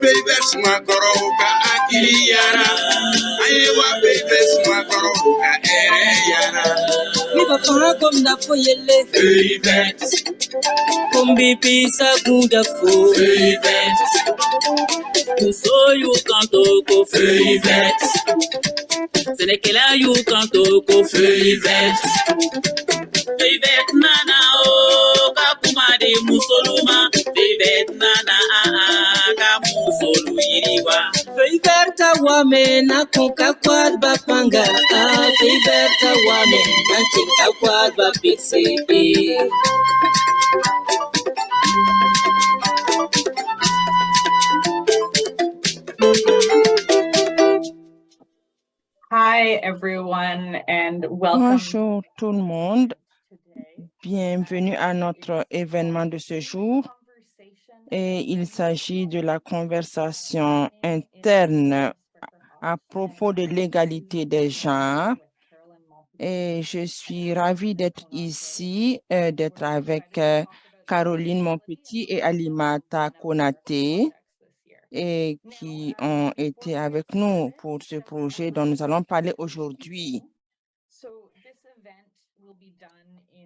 Papers Makoroka Akiliana. Ayewa papers Makoroka Ereyana. Viva para comme la foyelle. Papers. Combi pisa gunda fo. Papers. Kusoyu kantoko. Papers. Senekela yu kantoko. Papers. Vivet nana o kakumade musoluma. Vivet nana kamusolu iriwa. Viverta wame na konka kwad bapanga. Viverta wame na chinka kwad bapise. Hi everyone and welcome. Bonjour tout le monde, bienvenue à notre événement de ce jour. Et il s'agit de la conversation interne à propos de l'égalité des genres. Et je suis ravie d'être ici, d'être avec Caroline Monpetit et Alimata Konaté, et qui ont été avec nous pour ce projet dont nous allons parler aujourd'hui.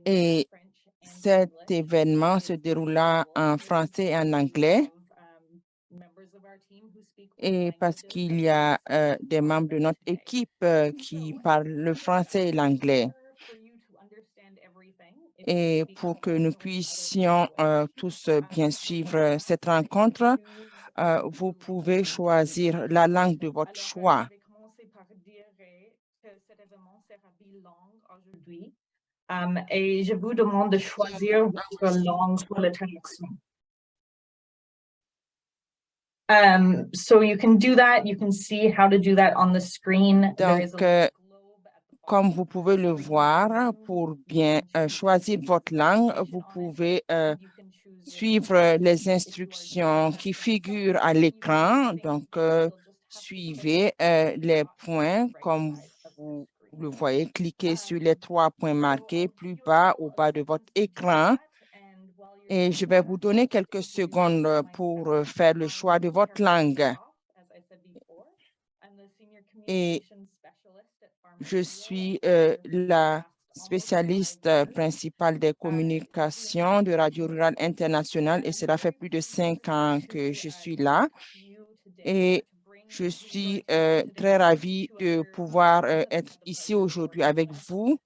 Et cet événement se déroula en français et en anglais. Et parce qu'il y a des membres de notre équipe qui parlent le français et l'anglais. Et pour que nous puissions tous bien suivre cette rencontre, vous pouvez choisir la langue de votre choix. Et je vous demande de choisir votre langue pour la traduction. So you can do that. You can see how to do that on the screen. Donc, comme vous pouvez le voir, pour bien choisir votre langue, vous pouvez suivre les instructions qui figurent à l'écran. Donc, suivez les points comme vous le voyez. Cliquez sur les 3 points marqués plus bas au bas de votre écran. Et je vais vous donner quelques secondes pour faire le choix de votre langue. Et je suis la spécialiste principale des communications de Radio Rurale Internationale et cela fait plus de 5 ans que je suis là. Et je suis très ravie de pouvoir être ici aujourd'hui avec vous.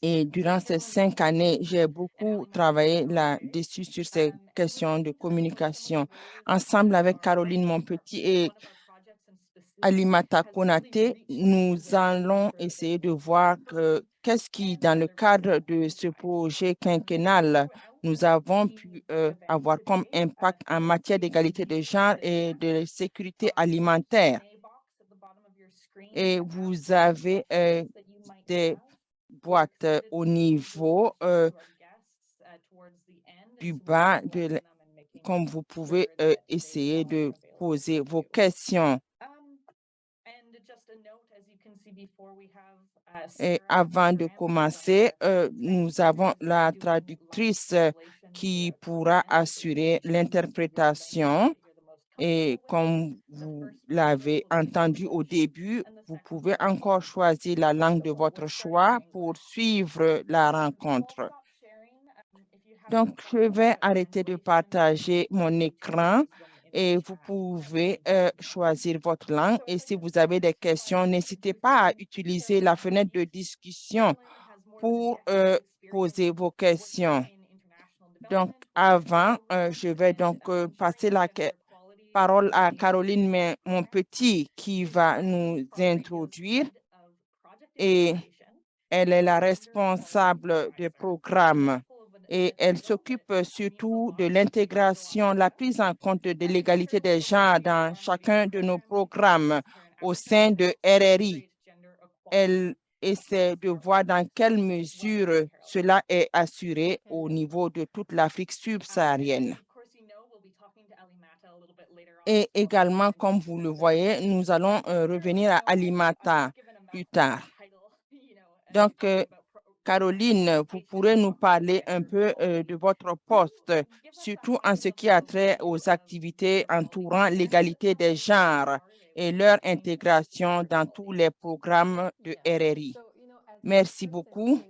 Et durant ces 5 années, j'ai beaucoup travaillé là-dessus sur ces questions de communication. Ensemble avec Caroline Monpetit et Alimata Konaté, nous allons essayer de voir qu'est-ce qui, dans le cadre de ce projet quinquennal, nous avons pu avoir comme impact en matière d'égalité de genre et de sécurité alimentaire. Et vous avez des boîtes au niveau du bas, comme vous pouvez essayer de poser vos questions. Et avant de commencer, nous avons la traductrice qui pourra assurer l'interprétation. Et comme vous l'avez entendu au début, vous pouvez encore choisir la langue de votre choix pour suivre la rencontre. Donc, je vais arrêter de partager mon écran et vous pouvez choisir votre langue. Et si vous avez des questions, n'hésitez pas à utiliser la fenêtre de discussion pour poser vos questions. Donc, avant, je vais donc passer la parole à Caroline Monpetit qui va nous introduire. Et elle est la responsable du programme. Et elle s'occupe surtout de l'intégration, la prise en compte de l'égalité des genres dans chacun de nos programmes au sein de RRI. Elle essaie de voir dans quelle mesure cela est assuré au niveau de toute l'Afrique subsaharienne. Et également, comme vous le voyez, nous allons revenir à Alimata plus tard. Donc, Caroline, vous pourrez nous parler un peu de votre poste, surtout en ce qui a trait aux activités entourant l'égalité des genres et leur intégration dans tous les programmes de RRI. Merci beaucoup.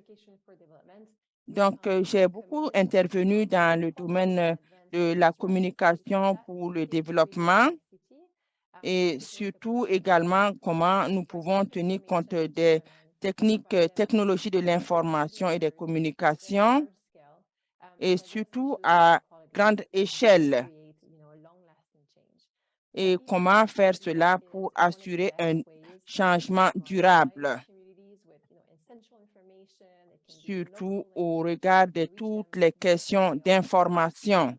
Donc, j'ai beaucoup intervenu dans le domaine de la communication pour le développement et surtout également comment nous pouvons tenir compte des technologies de l'information et des communications et surtout à grande échelle et comment faire cela pour assurer un changement durable, surtout au regard de toutes les questions d'information.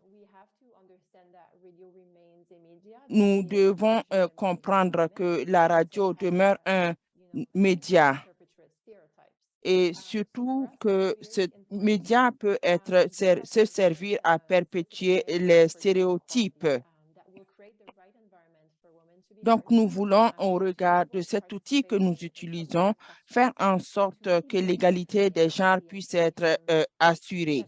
Nous devons comprendre que la radio demeure un média et surtout que ce média peut se servir à perpétuer les stéréotypes. Donc, nous voulons, au regard de cet outil que nous utilisons, faire en sorte que l'égalité des genres puisse être assurée.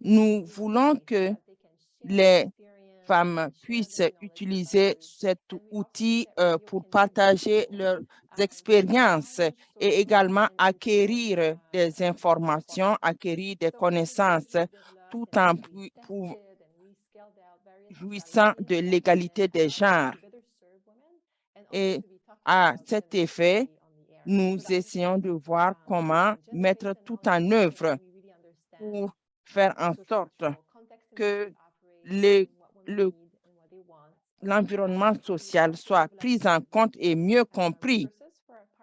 Nous voulons que les femmes puissent utiliser cet outil pour partager leurs expériences et également acquérir des informations, acquérir des connaissances, tout en jouissant de l'égalité des genres. Et à cet effet, nous essayons de voir comment mettre tout en œuvre pour faire en sorte que l'environnement social soit pris en compte et mieux compris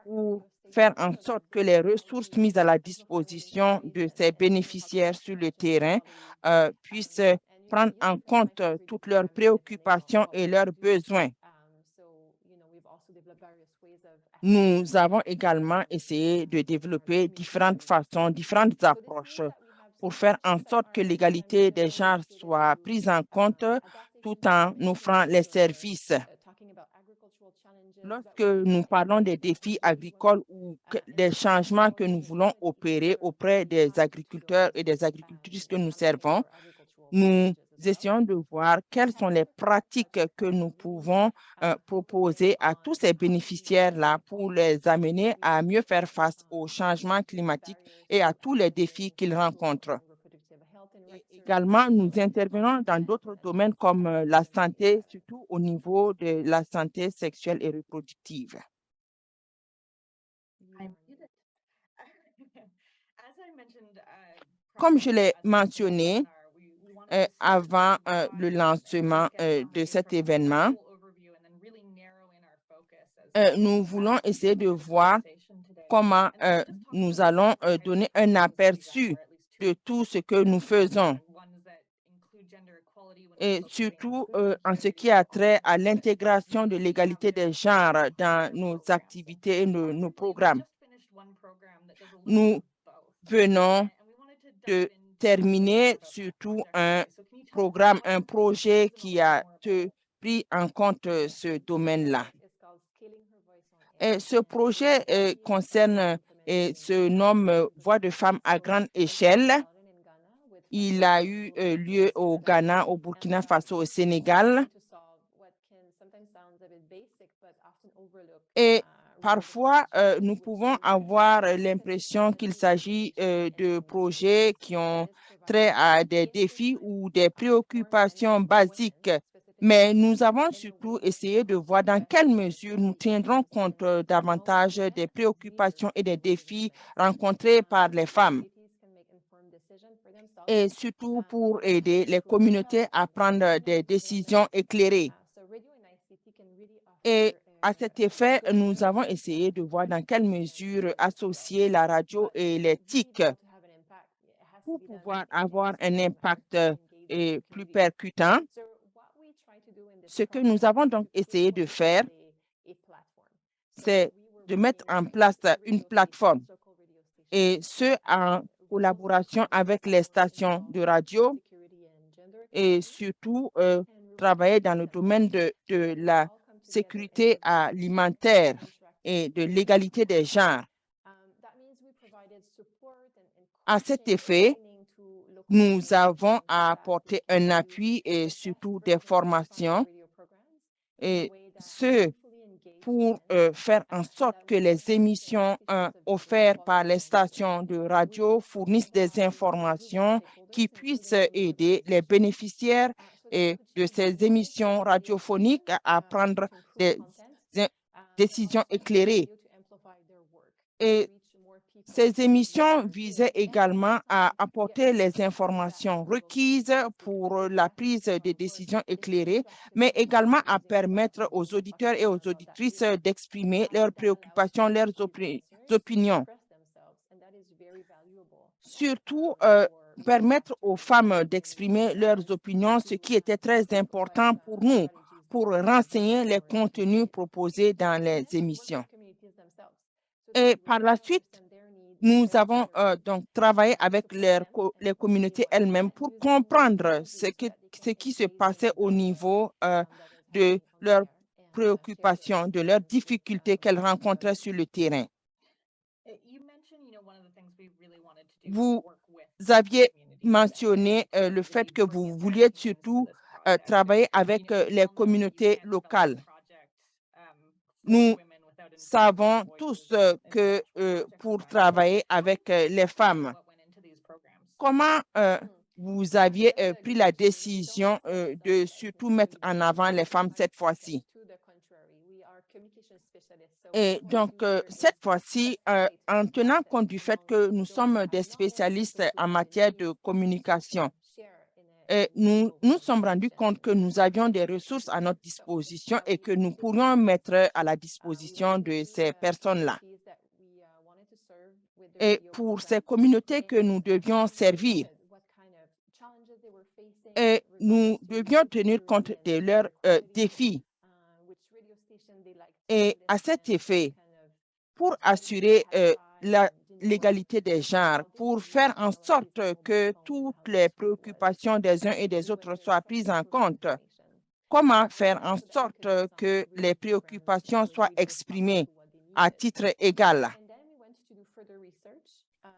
pour faire en sorte que les ressources mises à la disposition de ces bénéficiaires sur le terrain puissent prendre en compte toutes leurs préoccupations et leurs besoins. Nous avons également essayé de développer différentes façons, différentes approches pour faire en sorte que l'égalité des genres soit prise en compte tout en offrant les services. Lorsque nous parlons des défis agricoles ou des changements que nous voulons opérer auprès des agriculteurs et des agricultrices que nous servons, nous essayons de voir quelles sont les pratiques que nous pouvons proposer à tous ces bénéficiaires-là pour les amener à mieux faire face aux changements climatiques et à tous les défis qu'ils rencontrent. Également, nous intervenons dans d'autres domaines comme la santé, surtout au niveau de la santé sexuelle et reproductive. Comme je l'ai mentionné avant le lancement de cet événement, nous voulons essayer de voir comment nous allons donner un aperçu de tout ce que nous faisons et surtout en ce qui a trait à l'intégration de l'égalité des genres dans nos activités et nos programmes. Nous venons de terminer surtout un programme, un projet qui a pris en compte ce domaine-là. Et ce projet concerne et se nomme Voix de femmes à grande échelle. Il a eu lieu au Ghana, au Burkina Faso, au Sénégal. Et parfois, nous pouvons avoir l'impression qu'il s'agit de projets qui ont trait à des défis ou des préoccupations basiques. Mais nous avons surtout essayé de voir dans quelle mesure nous tiendrons compte davantage des préoccupations et des défis rencontrés par les femmes, et surtout pour aider les communautés à prendre des décisions éclairées. Et à cet effet, nous avons essayé de voir dans quelle mesure associer la radio et les TIC pour pouvoir avoir un impact plus percutant. Ce que nous avons donc essayé de faire, c'est de mettre en place une plateforme, et ce, en collaboration avec les stations de radio et surtout travailler dans le domaine de la sécurité alimentaire. et de l'égalité des genres. À cet effet, nous avons apporté un appui et surtout des formations, et ce pour faire en sorte que les émissions offertes par les stations de radio fournissent des informations qui puissent aider les bénéficiaires de ces émissions radiophoniques à prendre des décisions éclairées. Et ces émissions visaient également à apporter les informations requises pour la prise de décisions éclairées, mais également à permettre aux auditeurs et aux auditrices d'exprimer leurs préoccupations, leurs opinions. Surtout, permettre aux femmes d'exprimer leurs opinions, ce qui était très important pour nous, pour renseigner les contenus proposés dans les émissions. Et par la suite, nous avons donc travaillé avec les communautés elles-mêmes pour comprendre ce qui se passait au niveau de leurs préoccupations, de leurs difficultés qu'elles rencontraient sur le terrain. Vous aviez mentionné le fait que vous vouliez surtout travailler avec les communautés locales. Nous savons tous que pour travailler avec les femmes, comment vous aviez pris la décision de surtout mettre en avant les femmes cette fois-ci? Et donc, cette fois-ci, en tenant compte du fait que nous sommes des spécialistes en matière de communication, nous nous sommes rendus compte que nous avions des ressources à notre disposition et que nous pourrions mettre à la disposition de ces personnes-là. Et pour ces communautés que nous devions servir, et nous devions tenir compte de leurs défis. Et à cet effet, pour assurer l'égalité des genres, pour faire en sorte que toutes les préoccupations des uns et des autres soient prises en compte, comment faire en sorte que les préoccupations soient exprimées à titre égal.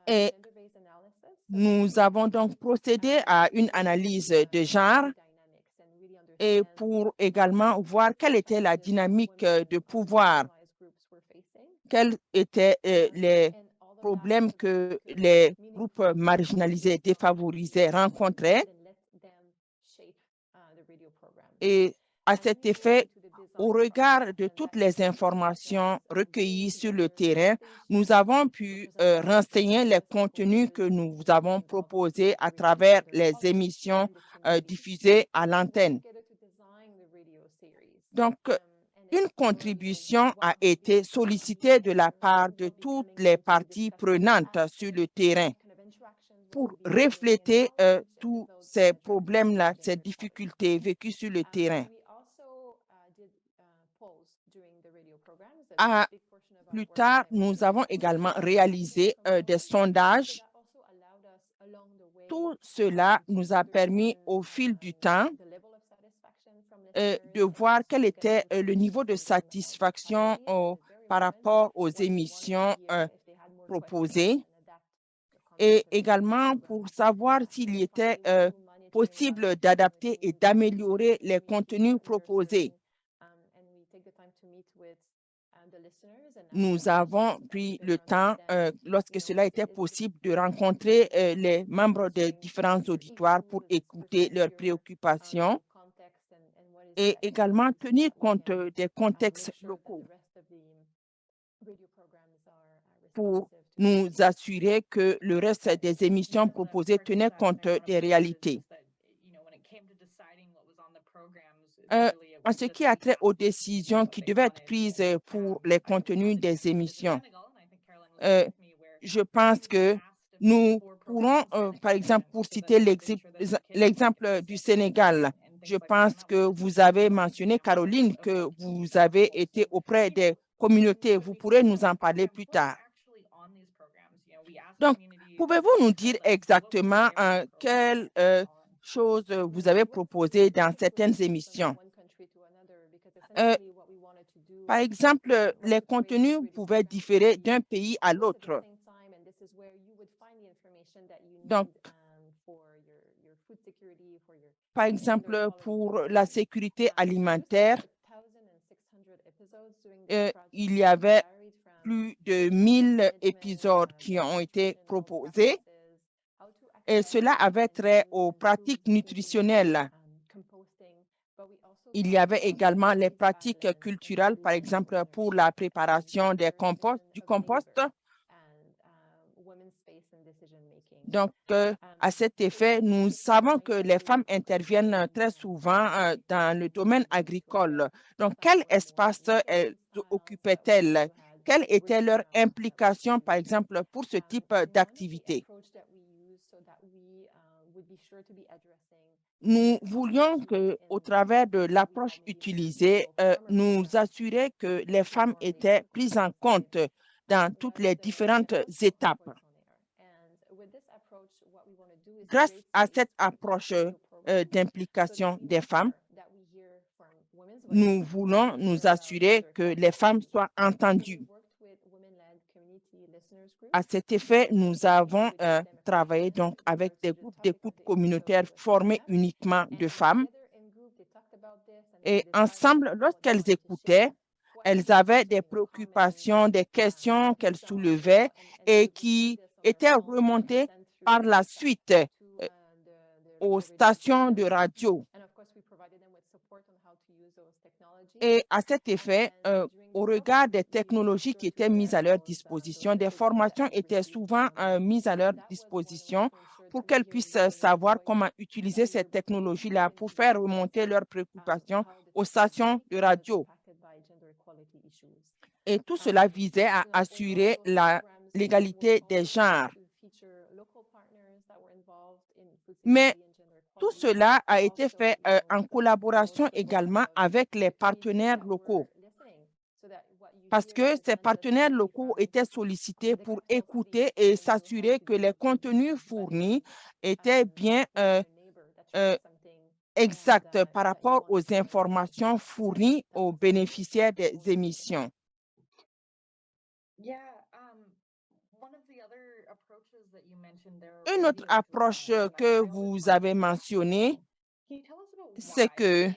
Et nous avons donc procédé à une analyse de genre et pour également voir quelle était la dynamique de pouvoir, quels étaient les problèmes que les groupes marginalisés, défavorisés rencontraient. Et à cet effet, au regard de toutes les informations recueillies sur le terrain, nous avons pu renseigner les contenus que nous avons proposés à travers les émissions diffusées à l'antenne. Donc, une contribution a été sollicitée de la part de toutes les parties prenantes sur le terrain pour refléter tous ces problèmes-là, ces difficultés vécues sur le terrain. Plus tard, nous avons également réalisé des sondages. Tout cela nous a permis au fil du temps de voir quel était le niveau de satisfaction par rapport aux émissions proposées et également pour savoir s'il était possible d'adapter et d'améliorer les contenus proposés. Nous avons pris le temps, lorsque cela était possible, de rencontrer les membres des différents auditoires pour écouter leurs préoccupations et également tenir compte des contextes locaux pour nous assurer que le reste des émissions proposées tenait compte des réalités. En ce qui a trait aux décisions qui devaient être prises pour les contenus des émissions, je pense que nous pourrons, par exemple, pour citer l'exemple du Sénégal, je pense que vous avez mentionné, Caroline, que vous avez été auprès des communautés. Vous pourrez nous en parler plus tard. Donc, pouvez-vous nous dire exactement quelles choses vous avez proposées dans certaines émissions? Par exemple, les contenus pouvaient différer d'un pays à l'autre. Donc, par exemple, pour la sécurité alimentaire, il y avait plus de 1000 épisodes qui ont été proposés et cela avait trait aux pratiques nutritionnelles. Il y avait également les pratiques culturelles, par exemple, pour la préparation du compost. Donc, à cet effet, nous savons que les femmes interviennent très souvent dans le domaine agricole. Donc, quel espace elles occupaient-elles? Quelle était leur implication, par exemple, pour ce type d'activité? Nous voulions que, au travers de l'approche utilisée, nous assurer que les femmes étaient prises en compte dans toutes les différentes étapes. Grâce à cette approche d'implication des femmes, nous voulons nous assurer que les femmes soient entendues. À cet effet, nous avons travaillé donc avec des groupes d'écoute communautaires formés uniquement de femmes. Et ensemble, lorsqu'elles écoutaient, elles avaient des préoccupations, des questions qu'elles soulevaient et qui étaient remontées par la suite aux stations de radio. Et à cet effet, au regard des technologies qui étaient mises à leur disposition, des formations étaient souvent mises à leur disposition pour qu'elles puissent savoir comment utiliser ces technologies-là pour faire remonter leurs préoccupations aux stations de radio. Et tout cela visait à assurer l'égalité des genres. Mais tout cela a été fait en collaboration également avec les partenaires locaux, parce que ces partenaires locaux étaient sollicités pour écouter et s'assurer que les contenus fournis étaient bien exacts par rapport aux informations fournies aux bénéficiaires des émissions. Une autre approche que vous avez mentionnée, c'est que,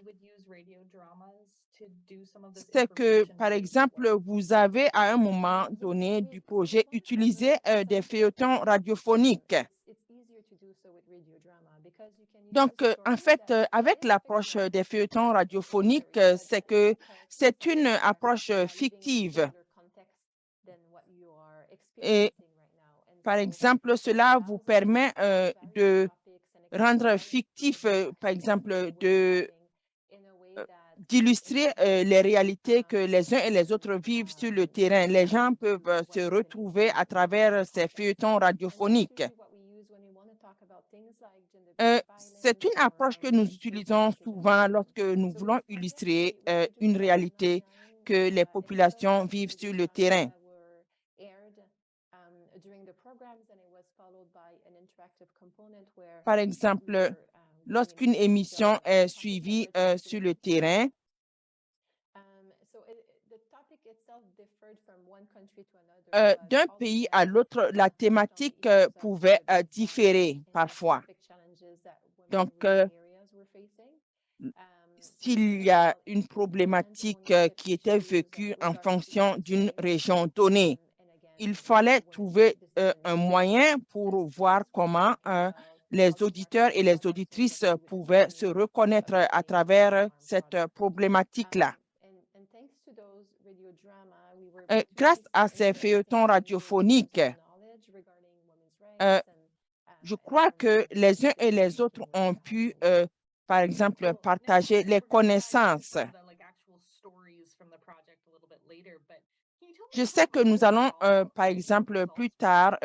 par exemple, vous avez à un moment donné du projet utilisé des feuilletons radiophoniques. Donc, en fait, avec l'approche des feuilletons radiophoniques, c'est que c'est une approche fictive. Et, par exemple, cela vous permet de rendre fictif, par exemple, d'illustrer les réalités que les uns et les autres vivent sur le terrain. Les gens peuvent se retrouver à travers ces feuilletons radiophoniques. C'est une approche que nous utilisons souvent lorsque nous voulons illustrer une réalité que les populations vivent sur le terrain. Par exemple, lorsqu'une émission est suivie sur le terrain, d'un pays à l'autre, la thématique pouvait différer parfois. Donc, s'il y a une problématique qui était vécue en fonction d'une région donnée, il fallait trouver un moyen pour voir comment les auditeurs et les auditrices pouvaient se reconnaître à travers cette problématique-là. Grâce à ces feuilletons radiophoniques, je crois que les uns et les autres ont pu, par exemple, partager les connaissances. Je sais que nous allons, par exemple, plus tard,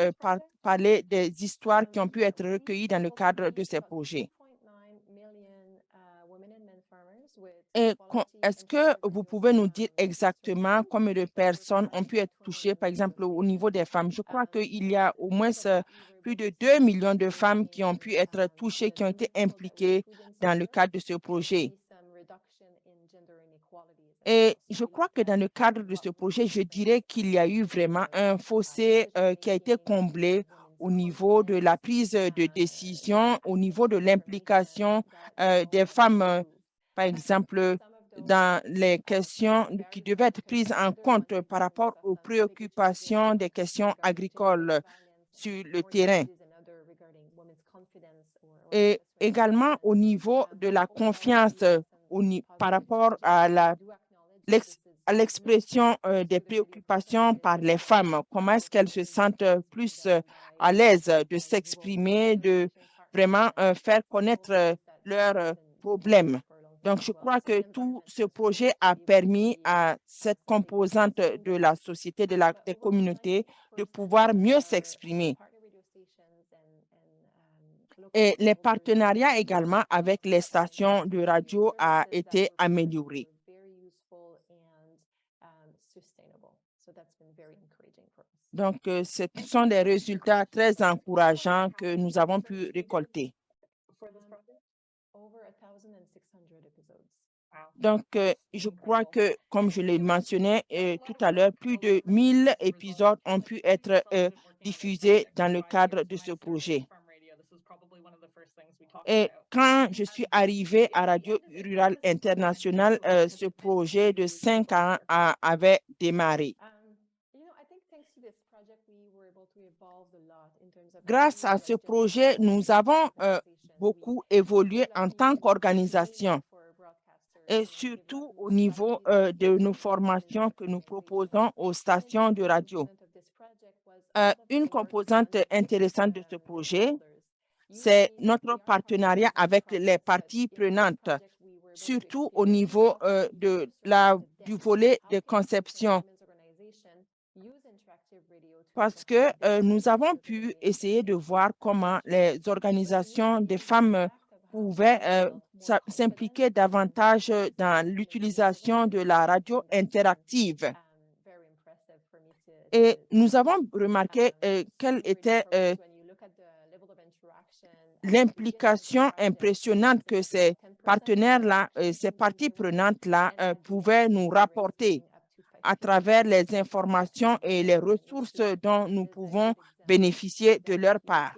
parler des histoires qui ont pu être recueillies dans le cadre de ces projets. Et est-ce que vous pouvez nous dire exactement combien de personnes ont pu être touchées, par exemple, au niveau des femmes? Je crois qu'il y a au moins plus de 2 millions de femmes qui ont pu être touchées, qui ont été impliquées dans le cadre de ce projet. Et je crois que dans le cadre de ce projet, je dirais qu'il y a eu vraiment un fossé qui a été comblé au niveau de la prise de décision, au niveau de l'implication des femmes, par exemple, dans les questions qui devaient être prises en compte par rapport aux préoccupations des questions agricoles sur le terrain. Et également au niveau de la confiance par rapport à l'expression des préoccupations par les femmes. Comment est-ce qu'elles se sentent plus à l'aise de s'exprimer, de vraiment faire connaître leurs problèmes. Donc, je crois que tout ce projet a permis à cette composante de la société, des communautés, de pouvoir mieux s'exprimer. Et les partenariats également avec les stations de radio a été amélioré. Donc, ce sont des résultats très encourageants que nous avons pu récolter. Donc, je crois que, comme je l'ai mentionné tout à l'heure, plus de 1000 épisodes ont pu être diffusés dans le cadre de ce projet. Et quand je suis arrivée à Radio Rurale Internationale, ce projet de 5 ans avait démarré. Grâce à ce projet, nous avons beaucoup évolué en tant qu'organisation et surtout au niveau de nos formations que nous proposons aux stations de radio. Une composante intéressante de ce projet, c'est notre partenariat avec les parties prenantes, surtout au niveau du volet de conception. Parce que nous avons pu essayer de voir comment les organisations des femmes pouvaient s'impliquer davantage dans l'utilisation de la radio interactive. Et nous avons remarqué quelle était l'implication impressionnante que ces partenaires-là, ces parties prenantes-là pouvaient nous rapporter à travers les informations et les ressources dont nous pouvons bénéficier de leur part.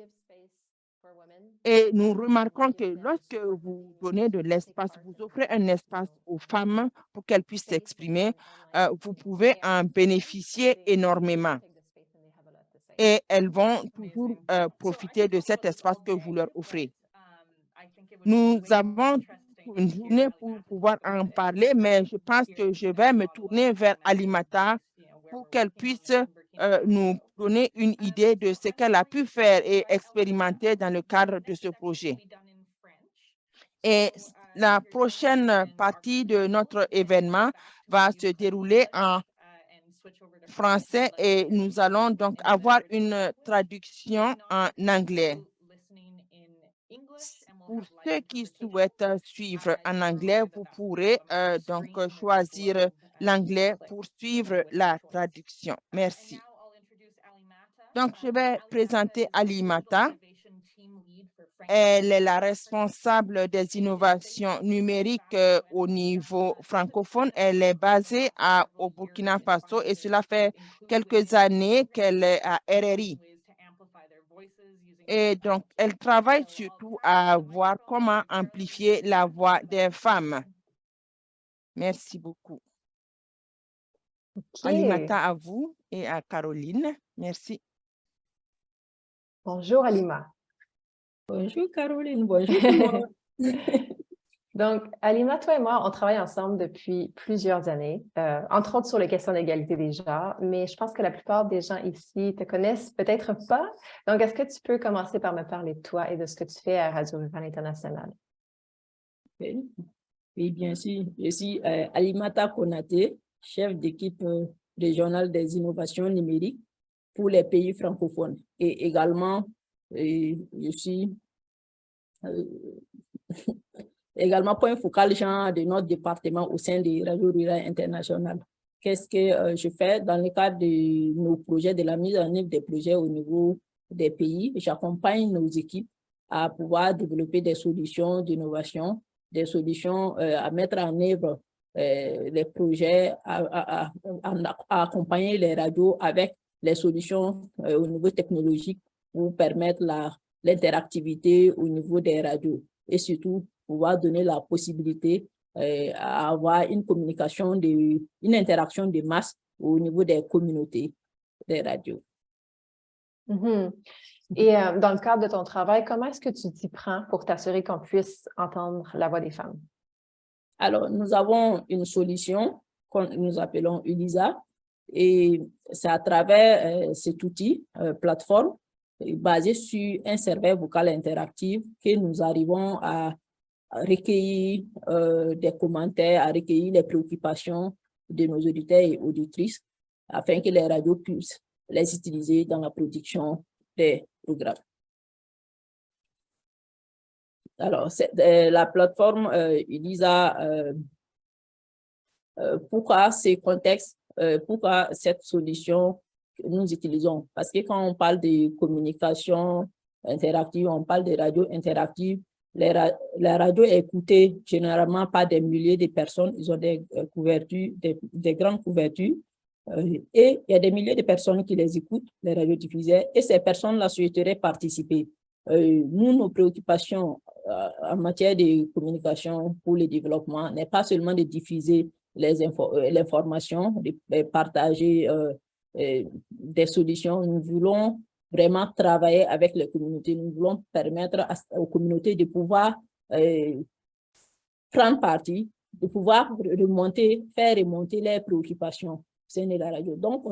Et nous remarquons que lorsque vous donnez de l'espace, vous offrez un espace aux femmes pour qu'elles puissent s'exprimer, vous pouvez en bénéficier énormément. Et elles vont toujours profiter de cet espace que vous leur offrez. Nous avons une journée pour pouvoir en parler, mais je pense que je vais me tourner vers Alimata pour qu'elle puisse nous donner une idée de ce qu'elle a pu faire et expérimenter dans le cadre de ce projet. Et la prochaine partie de notre événement va se dérouler en français et nous allons donc avoir une traduction en anglais. Pour ceux qui souhaitent suivre en anglais, vous pourrez donc choisir l'anglais pour suivre la traduction. Merci. Donc, je vais présenter Alimata. Elle est la responsable des innovations numériques au niveau francophone. Elle est basée au Burkina Faso et cela fait quelques années qu'elle est à RRI. Et donc, elle travaille surtout à voir comment amplifier la voix des femmes. Merci beaucoup. Okay. Alimata, à vous et à Caroline. Merci. Bonjour Alima. Bonjour Caroline, bonjour tout le monde. Donc, Alima, toi et moi, on travaille ensemble depuis plusieurs années, entre autres sur les questions d'égalité des genres, mais je pense que la plupart des gens ici te connaissent peut-être pas. Donc, est-ce que tu peux commencer par me parler de toi et de ce que tu fais à Radio Rurale Internationale? Oui, bien sûr. Je suis Alimata Konaté, chef d'équipe régionale des innovations numériques pour les pays francophones. Et également, je suis également point focal genre de notre département au sein de Radio Rurale Internationale. Qu'est-ce que je fais dans le cadre de nos projets, de la mise en œuvre des projets au niveau des pays? J'accompagne nos équipes à pouvoir développer des solutions d'innovation, des solutions à mettre en œuvre les projets, à accompagner les radios avec les solutions au niveau technologique pour permettre l'interactivité au niveau des radios et surtout pouvoir donner la possibilité à avoir une communication, une interaction de masse au niveau des communautés des radios. Mhm. Et dans le cadre de ton travail, comment est-ce que tu t'y prends pour t'assurer qu'on puisse entendre la voix des femmes? Alors, nous avons une solution que nous appelons ELISA et c'est à travers cet outil, plateforme, basé sur un serveur vocal interactif que nous arrivons à recueillir des commentaires, à recueillir les préoccupations de nos auditeurs et auditrices afin que les radios puissent les utiliser dans la production des programmes. Alors, la plateforme ELISA, pourquoi ce contexte, pourquoi cette solution que nous utilisons? Parce que quand on parle de communication interactive, on parle de radio interactive, la radio est écoutée généralement par des milliers de personnes, ils ont des couvertures, des grandes couvertures, et il y a des milliers de personnes qui les écoutent, les radiodiffuseurs, et ces personnes-là souhaiteraient participer. Nous, nos préoccupations en matière de communication pour le développement n'est pas seulement de diffuser l'information, de partager des solutions. Nous voulons vraiment travailler avec les communautés. Nous voulons permettre aux communautés de pouvoir prendre parti, de pouvoir faire remonter leurs préoccupations au sein de la radio. Donc,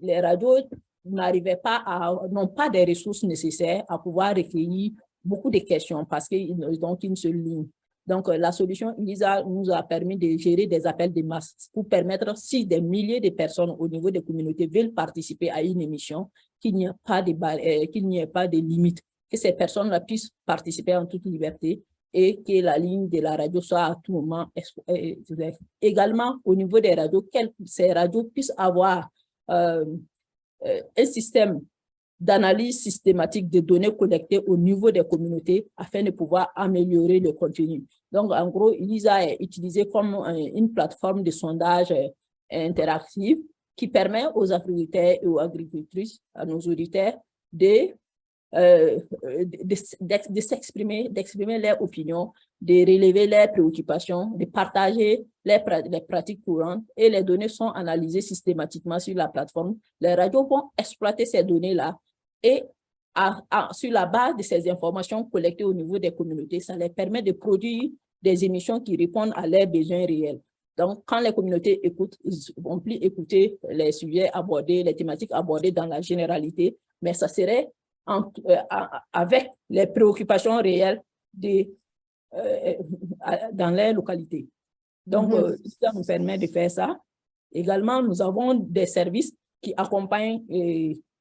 les radios n'ont pas des ressources nécessaires à pouvoir recueillir beaucoup de questions parce qu'ils n'ont qu'une seule ligne. Donc, la solution ELISA nous a permis de gérer des appels de masse pour permettre, si des milliers de personnes au niveau des communautés veulent participer à une émission, qu'il n'y ait pas de limite, que ces personnes-là puissent participer en toute liberté et que la ligne de la radio soit à tout moment ouverte. Également, au niveau des radios, que ces radios puissent avoir un système d'analyse systématique des données collectées au niveau des communautés afin de pouvoir améliorer le contenu. Donc, en gros, ELISA est utilisé comme une plateforme de sondage interactive qui permet aux agriculteurs et aux agricultrices, à nos auditeurs, d'exprimer leurs opinions, de relever leurs préoccupations, de partager les pratiques courantes et les données sont analysées systématiquement sur la plateforme. Les radios vont exploiter ces données-là et sur la base de ces informations collectées au niveau des communautés, ça les permet de produire des émissions qui répondent à leurs besoins réels. Donc, quand les communautés écoutent, ils vont plus écouter les sujets abordés, les thématiques abordées dans la généralité, mais ça serait avec les préoccupations réelles dans les localités. Donc, ça nous permet de faire ça. Également, nous avons des services qui accompagnent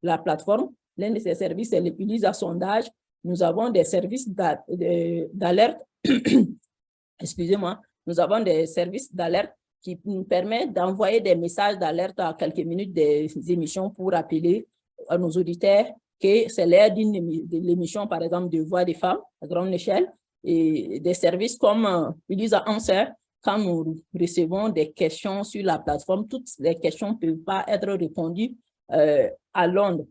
la plateforme. L'un de ces services, c'est l'ELISA sondage. Nous avons des services d'alerte. Excusez-moi. Nous avons des services d'alerte qui nous permettent d'envoyer des messages d'alerte à quelques minutes des émissions pour rappeler à nos auditeurs que c'est l'heure de l'émission, par exemple, de Voix des femmes à grande échelle, et des services comme ELISA Answer. Quand nous recevons des questions sur la plateforme, toutes les questions ne peuvent pas être répondues à l'onde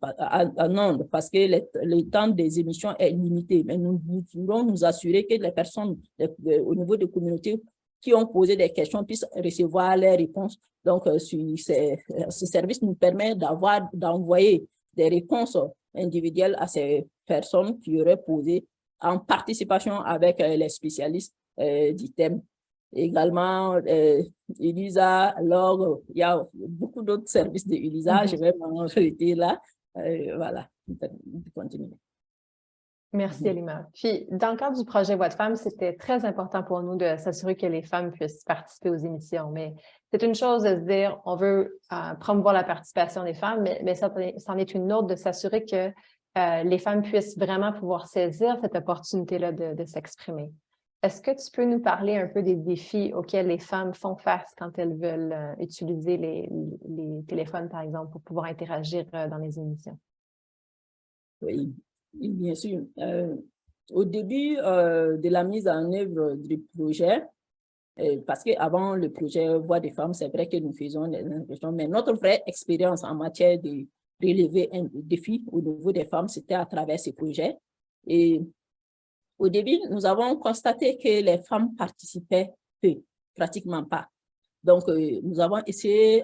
parce que le temps des émissions est limité. Mais nous voulons nous assurer que les personnes au niveau des communautés qui ont posé des questions puissent recevoir les réponses. Donc, ce service nous permet d'envoyer des réponses individuelles à ces personnes qui auraient posé en participation avec les spécialistes du thème. Également, ELISA, alors, il y a beaucoup d'autres services de ELISA, je vais m'en arrêter là. Voilà, continuer. Merci, Alima. Puis, dans le cadre du projet Voix de femmes, c'était très important pour nous de s'assurer que les femmes puissent participer aux émissions. Mais c'est une chose de se dire, on veut promouvoir la participation des femmes, mais c'en est une autre de s'assurer que les femmes puissent vraiment pouvoir saisir cette opportunité-là de s'exprimer. Est-ce que tu peux nous parler un peu des défis auxquels les femmes font face quand elles veulent utiliser les téléphones, par exemple, pour pouvoir interagir dans les émissions? Oui, bien sûr. Au début de la mise en œuvre du projet, Parce qu'avant le projet Voix des femmes, c'est vrai que nous faisons des interventions, mais notre vraie expérience en matière de relever un défi au niveau des femmes, c'était à travers ces projets. Et au début, nous avons constaté que les femmes participaient peu, pratiquement pas. Donc, nous avons essayé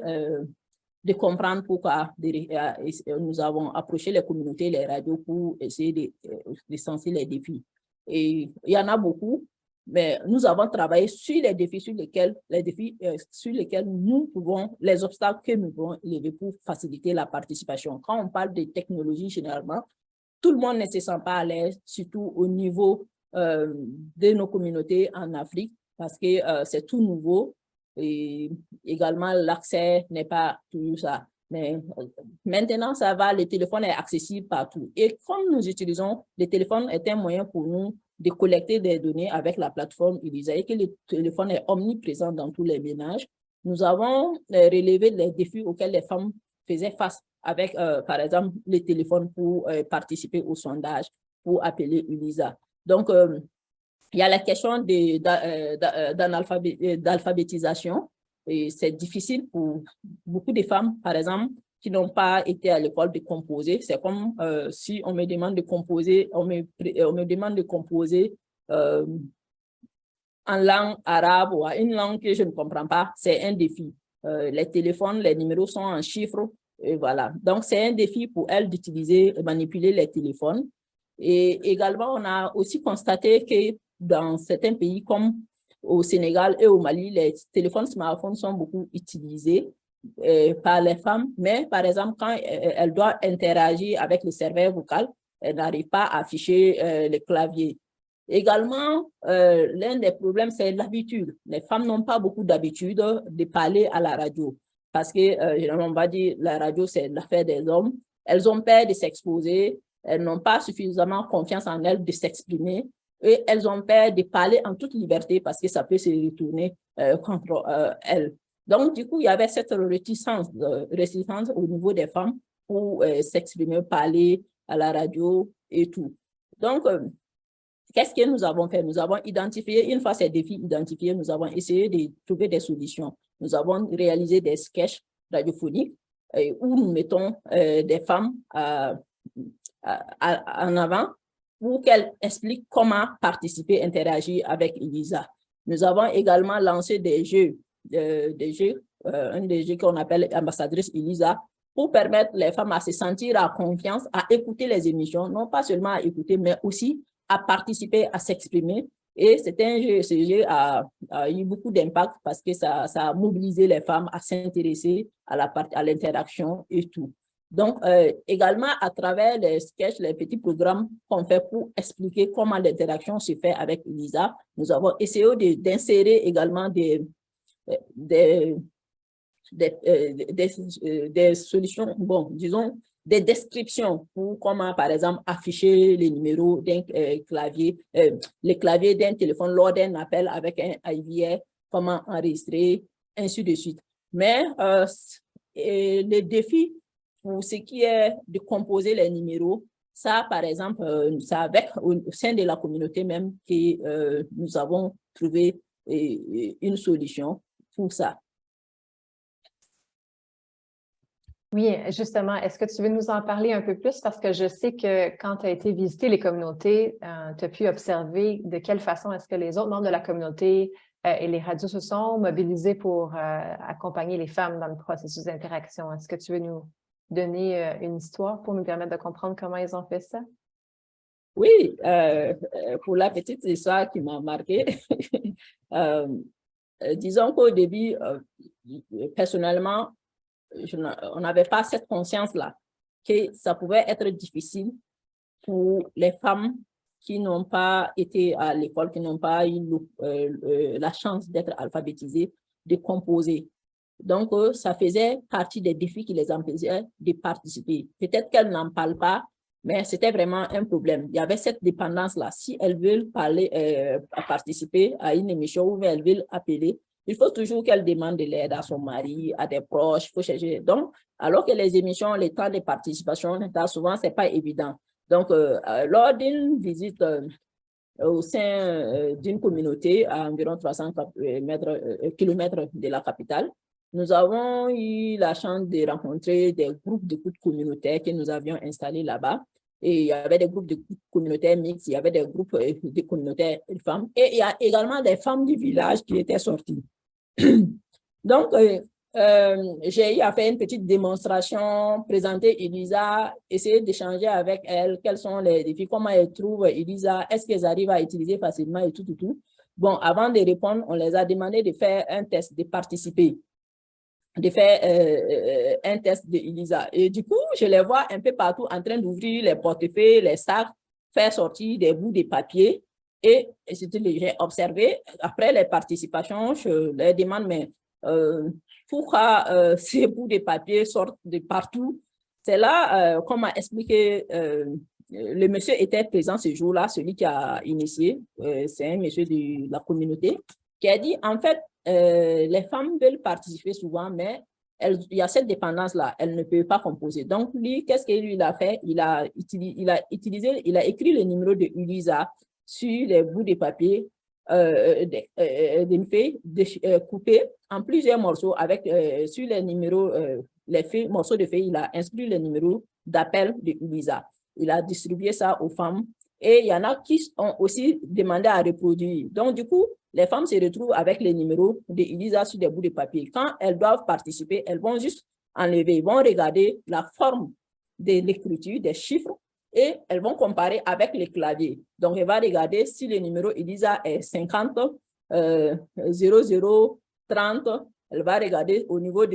de comprendre pourquoi. Nous avons approché les communautés, les radios pour essayer de sentir les défis. Et il y en a beaucoup, mais nous avons travaillé sur les défis sur lesquels nous pouvons, les obstacles que nous pouvons lever pour faciliter la participation. Quand on parle de technologie, généralement, tout le monde ne se sent pas à l'aise, surtout au niveau de nos communautés en Afrique, parce que c'est tout nouveau. Et également, l'accès n'est pas toujours ça. Mais maintenant, ça va, le téléphone est accessible partout. Et comme nous utilisons, le téléphone est un moyen pour nous de collecter des données avec la plateforme ELISA et que le téléphone est omniprésent dans tous les ménages, nous avons relevé les défis auxquels les femmes faisaient face avec, par exemple, le téléphone pour participer au sondage, pour appeler ELISA. Donc, il y a la question d'alphabétisation. Et c'est difficile pour beaucoup de femmes, par exemple, qui n'ont pas été à l'école de composer. C'est comme si on me demande de composer, on me demande de composer en langue arabe ou une langue que je ne comprends pas. C'est un défi. Les téléphones, les numéros sont en chiffres. Et voilà. Donc, c'est un défi pour elles d'utiliser, de manipuler les téléphones. Et également, on a aussi constaté que dans certains pays comme au Sénégal et au Mali, les téléphones smartphones sont beaucoup utilisés par les femmes, mais par exemple, quand elles doivent interagir avec le serveur vocal, elles n'arrivent pas à afficher le clavier. Également, l'un des problèmes, c'est l'habitude. Les femmes n'ont pas beaucoup d'habitude de parler à la radio parce que, généralement, on va dire la radio, c'est l'affaire des hommes. Elles ont peur de s'exposer, elles n'ont pas suffisamment confiance en elles de s'exprimer. Et elles ont peur de parler en toute liberté parce que ça peut se retourner contre elles. Donc, du coup, il y avait cette réticence au niveau des femmes pour s'exprimer, parler à la radio et tout. Donc, qu'est-ce que nous avons fait? Nous avons identifié, une fois ces défis identifiés, nous avons essayé de trouver des solutions. Nous avons réalisé des sketchs radiophoniques où nous mettons des femmes en avant pour qu'elle explique comment participer, interagir avec ELISA. Nous avons également lancé des jeux, un des jeux qu'on appelle ambassadrice ELISA, pour permettre les femmes à se sentir en confiance, à écouter les émissions, non pas seulement à écouter, mais aussi à participer, à s'exprimer. Et c'est un jeu, ce jeu a eu beaucoup d'impact parce que ça a mobilisé les femmes à s'intéresser à l'interaction et tout. Donc, également, à travers les sketchs, les petits programmes qu'on fait pour expliquer comment l'interaction se fait avec ELISA, nous avons essayé d'insérer également des solutions, bon, disons, des descriptions pour comment, par exemple, afficher les numéros d'un clavier, les claviers d'un téléphone lors d'un appel avec un IVR, comment enregistrer, ainsi de suite. Mais les défis pour ce qui est de composer les numéros, ça, par exemple, c'est avec au sein de la communauté même que nous avons trouvé une solution pour ça. Oui, justement, est-ce que tu veux nous en parler un peu plus? Parce que je sais que quand tu as été visiter les communautés, tu as pu observer de quelle façon est-ce que les autres membres de la communauté et les radios se sont mobilisés pour accompagner les femmes dans le processus d'interaction. Est-ce que tu veux nous donner une histoire pour nous permettre de comprendre comment ils ont fait ça? Oui, pour la petite histoire qui m'a marquée, disons qu'au début, personnellement, on n'avait pas cette conscience-là, que ça pouvait être difficile pour les femmes qui n'ont pas été à l'école, qui n'ont pas eu la chance d'être alphabétisées, de composer. Donc, ça faisait partie des défis qui les empêchaient de participer. Peut-être qu'elles n'en parlent pas, mais c'était vraiment un problème. Il y avait cette dépendance-là. Si elles veulent participer à une émission ou elles veulent appeler, il faut toujours qu'elles demandent de l'aide à son mari, à des proches, il faut chercher. Donc, alors que les émissions, les temps de participation, souvent, ce n'est pas évident. Donc, lors d'une visite au sein d'une communauté à environ 300 kilomètres de la capitale. Nous avons eu la chance de rencontrer des groupes d'écoute communautaires que nous avions installés là-bas. Et il y avait des groupes d'écoute communautaires mixtes, il y avait des groupes de communautaires de femmes. Et il y a également des femmes du village qui étaient sorties. Donc, j'ai eu à faire une petite démonstration, présenter Elisa, essayer d'échanger avec elle, quels sont les défis, comment elle trouve Elisa, est-ce qu'elles arrivent à utiliser facilement et tout. Bon, avant de répondre, on les a demandé de faire un test, de participer, de faire un test de Elisa. Et du coup, je les vois un peu partout en train d'ouvrir les portefeuilles, les sacs, faire sortir des bouts de papier. Et j'ai observé, après les participations, je leur demande, mais pourquoi ces bouts de papier sortent de partout? C'est là qu'on m'a expliqué, le monsieur était présent ce jour-là, celui qui a initié, c'est un monsieur de la communauté, qui a dit, en fait, les femmes veulent participer souvent, mais il y a cette dépendance-là, elles ne peuvent pas composer. Donc, lui, qu'est-ce qu'il a fait? Il a écrit le numéro de Elisa sur les bouts de papier d'une feuille coupée en plusieurs morceaux avec sur les numéros, les morceaux de feuilles, il a inscrit le numéro d'appel de Elisa. Il a distribué ça aux femmes et il y en a qui ont aussi demandé à reproduire. Donc, du coup, les femmes se retrouvent avec les numéros de Elisa sur des bouts de papier. Quand elles doivent participer, elles vont juste enlever, ils vont regarder la forme de l'écriture, des chiffres, et elles vont comparer avec les claviers. Donc, elle va regarder si le numéro Elisa est 50, 00, 30. Elle va regarder au niveau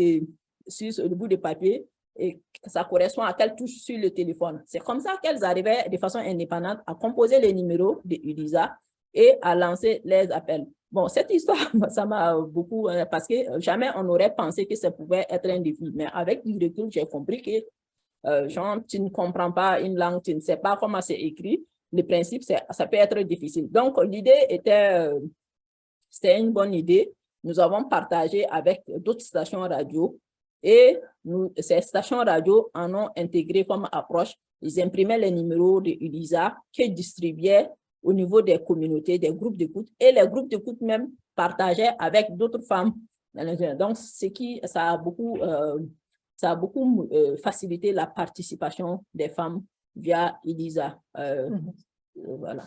sur le bout de papier et ça correspond à quelle touche sur le téléphone. C'est comme ça qu'elles arrivaient de façon indépendante à composer les numéros de Elisa et à lancer les appels. Bon, cette histoire, ça m'a beaucoup, parce que jamais on n'aurait pensé que ça pouvait être un défi. Mais avec du recul, j'ai compris que genre, tu ne comprends pas une langue, tu ne sais pas comment c'est écrit, le principe, ça peut être difficile. Donc, l'idée c'était une bonne idée. Nous avons partagé avec d'autres stations radio et ces stations radio en ont intégré comme approche. Ils imprimaient les numéros de Elisa qu'ils distribuaient au niveau des communautés, des groupes d'écoute, et les groupes d'écoute même partageaient avec d'autres femmes. Donc, ça a beaucoup facilité la participation des femmes via Elisa. Voilà.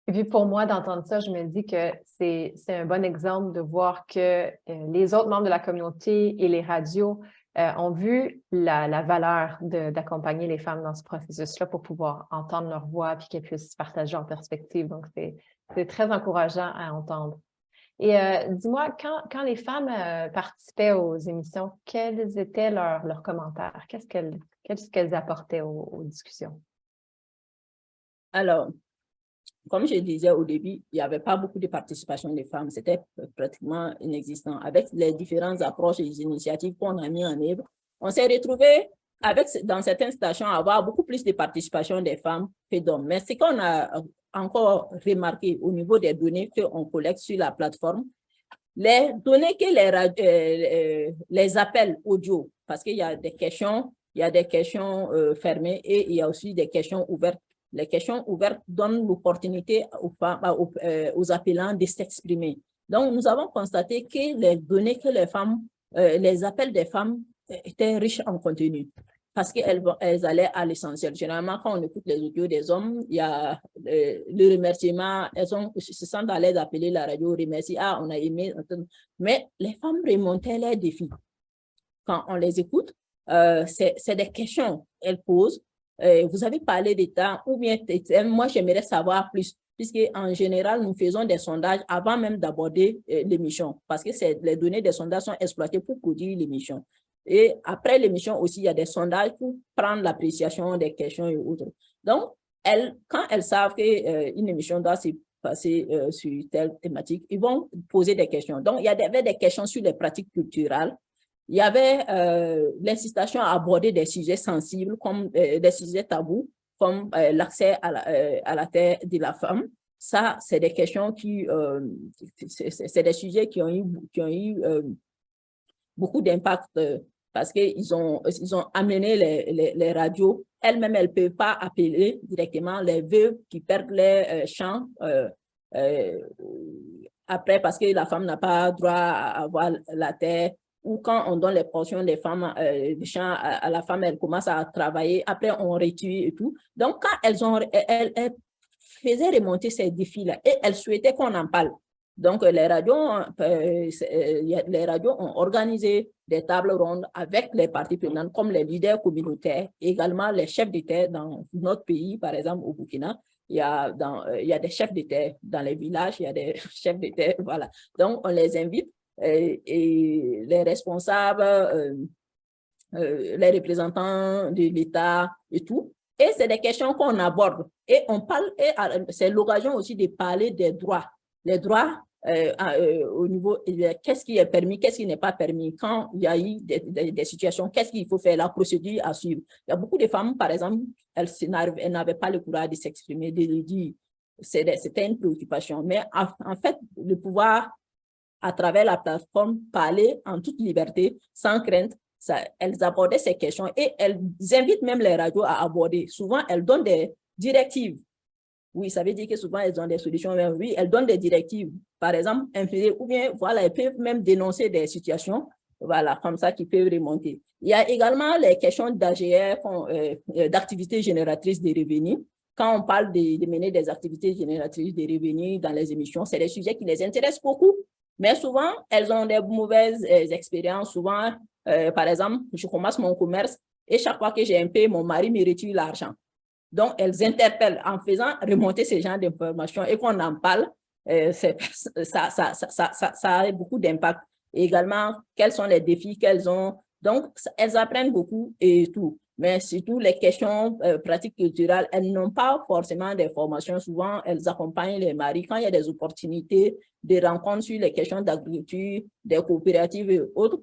Et puis pour moi, d'entendre ça, je me dis que c'est un bon exemple de voir que les autres membres de la communauté et les radios ont vu la valeur d'accompagner les femmes dans ce processus-là pour pouvoir entendre leur voix et qu'elles puissent partager en perspective. Donc, c'est très encourageant à entendre. Et dis-moi, quand les femmes participaient aux émissions, quels étaient leurs commentaires? Qu'est-ce qu'elles apportaient aux discussions? Alors, comme je disais au début, il n'y avait pas beaucoup de participation des femmes. C'était pratiquement inexistant. Avec les différentes approches et les initiatives qu'on a mis en œuvre, on s'est retrouvé dans certaines stations à avoir beaucoup plus de participation des femmes que d'hommes. Mais ce qu'on a encore remarqué au niveau des données qu'on collecte sur la plateforme, les données que les appels audio, parce qu'il y a des questions, fermées et il y a aussi des questions ouvertes. Les questions ouvertes donnent l'opportunité aux appelants de s'exprimer. Donc, nous avons constaté que les données que les appels des femmes étaient riches en contenu parce qu'elles allaient à l'essentiel. Généralement, quand on écoute les audios des hommes, il y a le remerciement, elles se sentent à l'aise d'appeler la radio, remercier, on a aimé. Mais les femmes remontaient les défis. Quand on les écoute, c'est des questions qu'elles posent. Vous avez parlé d'État, ou bien moi j'aimerais savoir plus, puisque en général nous faisons des sondages avant même d'aborder l'émission, parce que les données des sondages sont exploitées pour produire l'émission. Et après l'émission aussi, il y a des sondages pour prendre l'appréciation des questions et autres. Donc, quand elles savent qu'une émission doit se passer sur telle thématique, ils vont poser des questions. Donc, il y avait des questions sur les pratiques culturelles. Il y avait l'incitation à aborder des sujets sensibles, comme des sujets tabous, comme l'accès à la terre de la femme. Ça, c'est des questions c'est des sujets qui ont eu beaucoup d'impact parce qu'ils ont amené les radios. Elles-mêmes, elles ne peuvent pas appeler directement les veuves qui perdent les champs après parce que la femme n'a pas droit à avoir la terre, ou quand on donne les portions des femmes, des champs à la femme, elle commence à travailler, après on réduit et tout. Donc, quand elles faisaient remonter ces défis-là et elles souhaitaient qu'on en parle. Donc, les radios ont organisé des tables rondes avec les parties prenantes, comme les leaders communautaires, également les chefs d'État dans notre pays, par exemple au Burkina. Il y a des chefs d'État dans les villages, il y a des chefs d'État, voilà. Donc, on les invite et les responsables, les représentants de l'État et tout. Et c'est des questions qu'on aborde. Et on parle, et c'est l'occasion aussi de parler des droits. Les droits au niveau, qu'est-ce qui est permis, qu'est-ce qui n'est pas permis, quand il y a eu des situations, qu'est-ce qu'il faut faire, la procédure à suivre. Il y a beaucoup de femmes, par exemple, elles n'avaient pas le courage de s'exprimer, de le dire. C'était une préoccupation. Mais en fait, le pouvoir, à travers la plateforme, parler en toute liberté, sans crainte, elles abordaient ces questions et elles invitent même les radios à aborder. Souvent, elles donnent des directives. Oui, ça veut dire que souvent, elles ont des solutions. Mais oui, elles donnent des directives. Par exemple, ou bien, voilà, elles peuvent même dénoncer des situations, voilà, comme ça, qui peuvent remonter. Il y a également les questions d'AGR, d'activités génératrices de revenus. Quand on parle de mener des activités génératrices de revenus dans les émissions, c'est des sujets qui les intéressent beaucoup. Mais souvent, elles ont des mauvaises expériences. Souvent, par exemple, je commence mon commerce et chaque fois que j'ai un paie, mon mari me retire l'argent. Donc, elles interpellent en faisant remonter ce genre d'informations et qu'on en parle, ça a beaucoup d'impact. Également, quels sont les défis qu'elles ont. Donc, elles apprennent beaucoup et tout. Mais surtout, les questions pratiques culturelles, elles n'ont pas forcément des formations. Souvent, elles accompagnent les maris. Quand il y a des opportunités, des rencontres sur les questions d'agriculture, des coopératives et autres,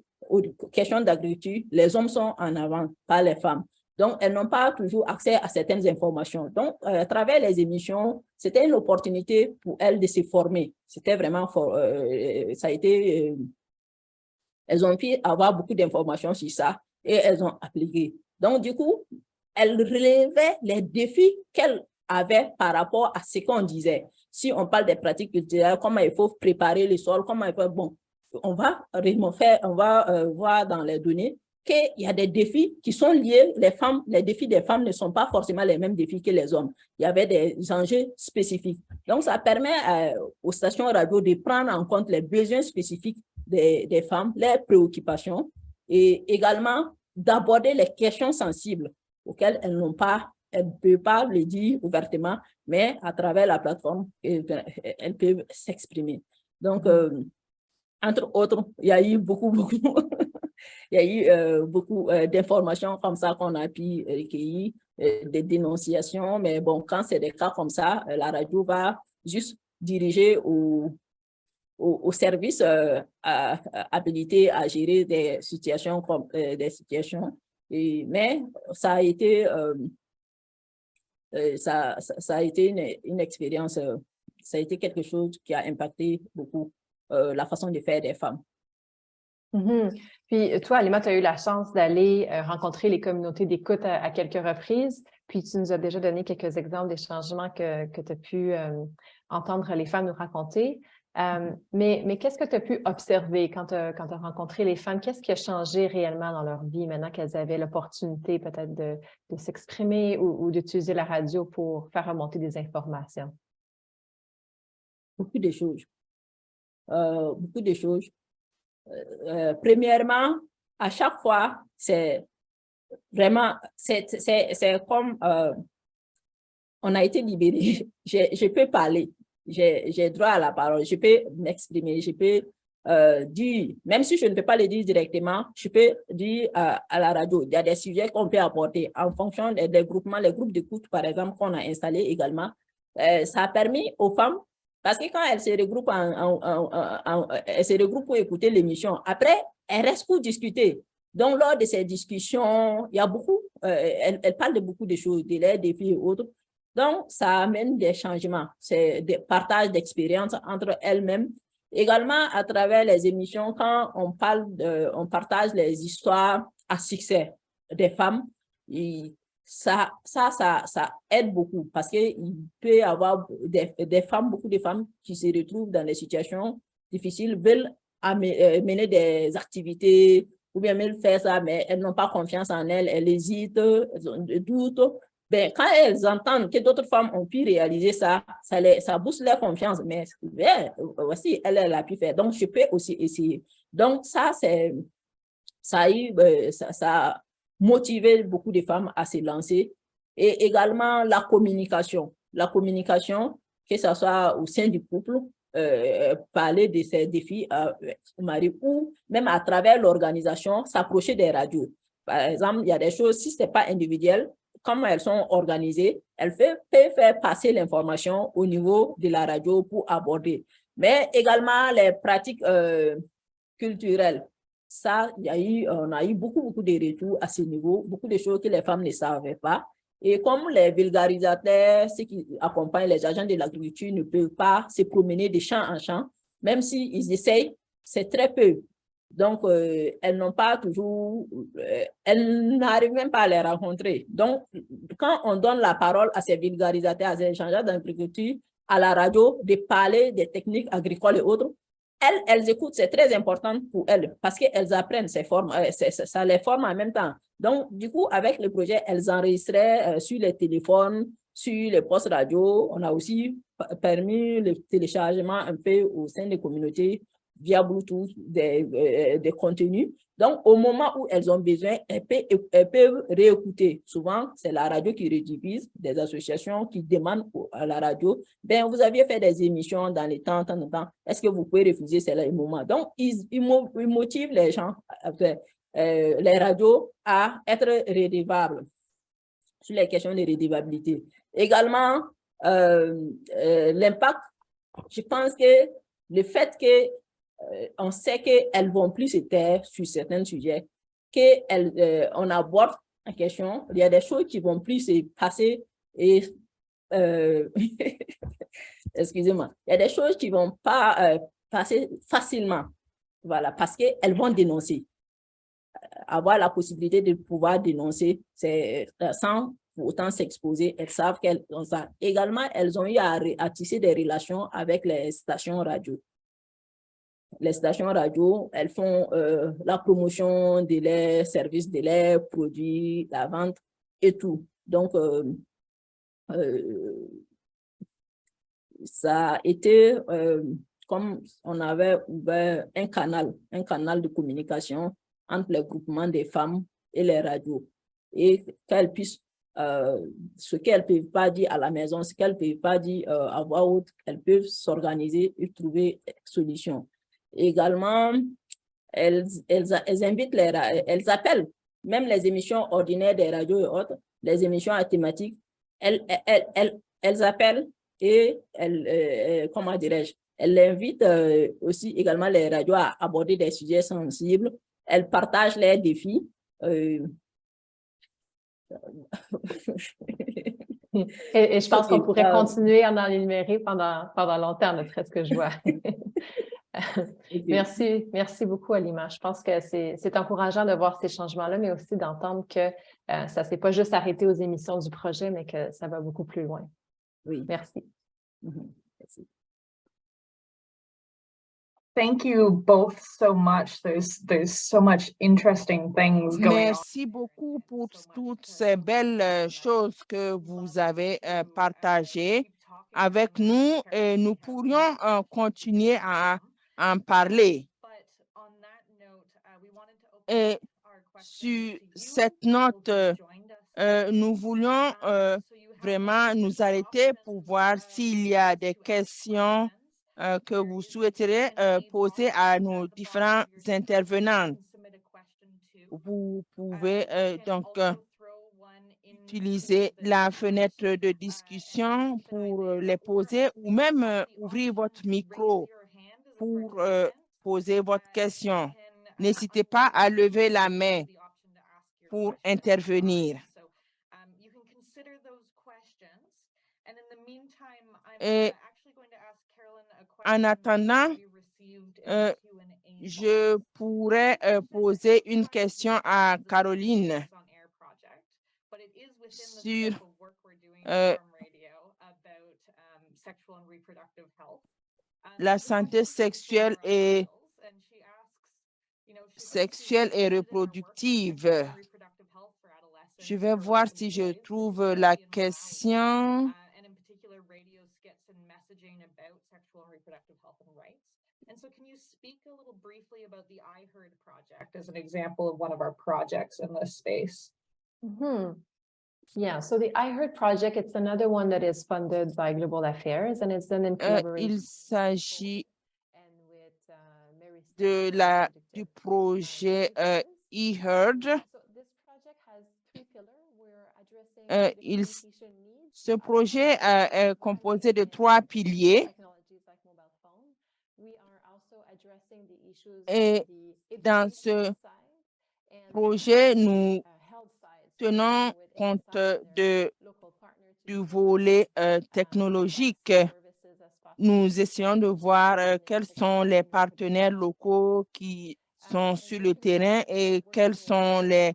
questions d'agriculture, les hommes sont en avant, pas les femmes. Donc, elles n'ont pas toujours accès à certaines informations. Donc, à travers les émissions, c'était une opportunité pour elles de se former. C'était vraiment fort. Ça a été... elles ont pu avoir beaucoup d'informations sur ça et elles ont appliqué. Donc, du coup, elles relevaient les défis qu'elles avaient par rapport à ce qu'on disait. Si on parle des pratiques culturelles, comment il faut préparer le sol, comment il faut... Bon, on va voir dans les données qu'il y a des défis qui sont liés, les défis des femmes ne sont pas forcément les mêmes défis que les hommes. Il y avait des enjeux spécifiques. Donc, ça permet aux stations radio de prendre en compte les besoins spécifiques des femmes, leurs préoccupations et également d'aborder les questions sensibles auxquelles elles ne peuvent pas le dire ouvertement, mais à travers la plateforme, elles peuvent s'exprimer. Donc, entre autres, il y a eu beaucoup d'informations comme ça qu'on a pu recueillir, des dénonciations, mais bon, quand c'est des cas comme ça, la radio va juste diriger au service habilité à gérer des situations mais ça a été une expérience, ça a été quelque chose qui a impacté beaucoup la façon de faire des femmes. Puis toi, Halima, tu as eu la chance d'aller rencontrer les communautés d'écoute à quelques reprises, puis tu nous as déjà donné quelques exemples des changements que tu as pu entendre les femmes nous raconter. Mais qu'est-ce que tu as pu observer quand tu as rencontré les femmes? Qu'est-ce qui a changé réellement dans leur vie maintenant qu'elles avaient l'opportunité peut-être de s'exprimer ou d'utiliser la radio pour faire remonter des informations? Beaucoup de choses. Beaucoup de choses. Premièrement, à chaque fois, c'est vraiment, c'est comme on a été libéré. Je peux parler. J'ai droit à la parole, je peux m'exprimer, je peux dire, même si je ne peux pas le dire directement, je peux dire à la radio. Il y a des sujets qu'on peut apporter en fonction des groupements, les groupes d'écoute, par exemple, qu'on a installés également. Ça a permis aux femmes, parce que quand elles se regroupent, elles se regroupent pour écouter l'émission, après, elles restent pour discuter. Donc, lors de ces discussions, il y a beaucoup, elles parlent de beaucoup de choses, de leurs défis et autres. Donc, ça amène des changements. C'est des partages d'expériences entre elles-mêmes Également, à travers les émissions, quand on partage les histoires à succès des femmes, ça aide beaucoup parce qu'il peut y avoir des femmes, beaucoup de femmes qui se retrouvent dans des situations difficiles, veulent mener des activités ou bien même faire ça, mais elles n'ont pas confiance en elles, elles hésitent, elles ont des doutes. Ben, quand elles entendent que d'autres femmes ont pu réaliser ça, ça booste leur confiance. Mais voici, elle a pu faire. Donc, je peux aussi essayer. Donc, ça a motivé beaucoup de femmes à se lancer. Et également, la communication. La communication, que ce soit au sein du couple, parler de ces défis au mari ou même à travers l'organisation, s'approcher des radios. Par exemple, il y a des choses, si ce n'est pas individuel, comme elles sont organisées, elles peuvent faire passer l'information au niveau de la radio pour aborder. Mais également les pratiques culturelles. Ça, on a eu beaucoup de retours à ce niveau, beaucoup de choses que les femmes ne savaient pas. Et comme les vulgarisateurs, ceux qui accompagnent les agents de l'agriculture ne peuvent pas se promener de champ en champ, même s'ils essayent, c'est très peu. Donc, elles n'ont pas toujours, elles n'arrivent même pas à les rencontrer. Donc, quand on donne la parole à ces vulgarisateurs, à ces agents d'agriculture, à la radio, de parler des techniques agricoles et autres, elles écoutent, c'est très important pour elles parce qu'elles apprennent, ça les forme en même temps. Donc, du coup, avec le projet, elles enregistraient sur les téléphones, sur les postes radio. On a aussi permis le téléchargement un peu au sein des communautés via Bluetooth des contenus. Donc, au moment où elles ont besoin, elles peuvent réécouter. Souvent, c'est la radio qui redivise, des associations qui demandent à la radio, ben, vous aviez fait des émissions dans les temps. Est-ce que vous pouvez refuser? C'est le moment. Donc, ils motivent les gens, les radios, à être redevables sur les questions de redevabilité. Également, l'impact, je pense que le fait que on sait qu'elles vont plus se taire sur certains sujets, qu'on aborde la question, il y a des choses qui vont plus se passer et excusez-moi, il y a des choses qui ne vont pas passer facilement, voilà, parce qu'elles vont dénoncer. Avoir la possibilité de pouvoir dénoncer, c'est sans pour autant s'exposer, elles savent qu'elles ont ça. Également, elles ont eu à tisser des relations avec les stations radio. Les stations radio, elles font la promotion de leurs services de leurs produits, la vente et tout. Donc, ça a été comme on avait ouvert un canal de communication entre les groupements des femmes et les radios. Et qu'elles puissent, ce qu'elles ne peuvent pas dire à la maison, ce qu'elles ne peuvent pas dire à voix haute, elles peuvent s'organiser et trouver des solutions. Également, elles invitent elles appellent même les émissions ordinaires des radios et autres, les émissions à thématique, elles appellent et comment dirais-je, elles invitent aussi également les radios à aborder des sujets sensibles, elles partagent leurs défis. Et je pense qu'on pourrait continuer à en énumérer pendant longtemps, ne serait-ce que je vois. Merci beaucoup, Halima. Je pense que c'est encourageant de voir ces changements-là, mais aussi d'entendre que ça ne s'est pas juste arrêté aux émissions du projet, mais que ça va beaucoup plus loin. Oui. Merci. Merci. Thank you both so much. There's so much interesting things going on. Merci beaucoup pour toutes ces belles choses que vous avez partagées avec nous et nous pourrions continuer à en parler. Et sur cette note, nous voulions vraiment nous arrêter pour voir s'il y a des questions que vous souhaiterez poser à nos différents intervenants. Vous pouvez donc utiliser la fenêtre de discussion pour les poser ou même ouvrir votre micro pour poser votre question. N'hésitez pas à lever la main pour intervenir. Et en attendant, Je pourrais poser une question à Caroline sur la santé sexuelle et reproductive. Je vais voir si je trouve la question. And so can you speak a little briefly about the iHeard project as an example of one of our projects in this space? Yeah, so the iHeard project, it's another one that is funded by Global Affairs and it's done in collaboration. Il s'agit and with, Mary Stephen du projet eHeard. So this project has 3 pillars. We're addressing the communication needs, Ce projet est composé de 3 piliers. technologies like mobile phone. We are also addressing the issues Et on the dans ce education side and projet, the, nous health side. tenons with compte ASAP and de, local partners to du provide, volet access technologique. services as possible. Nous essayons de voir quels sont les partenaires locaux qui sont sur le terrain et quels sont les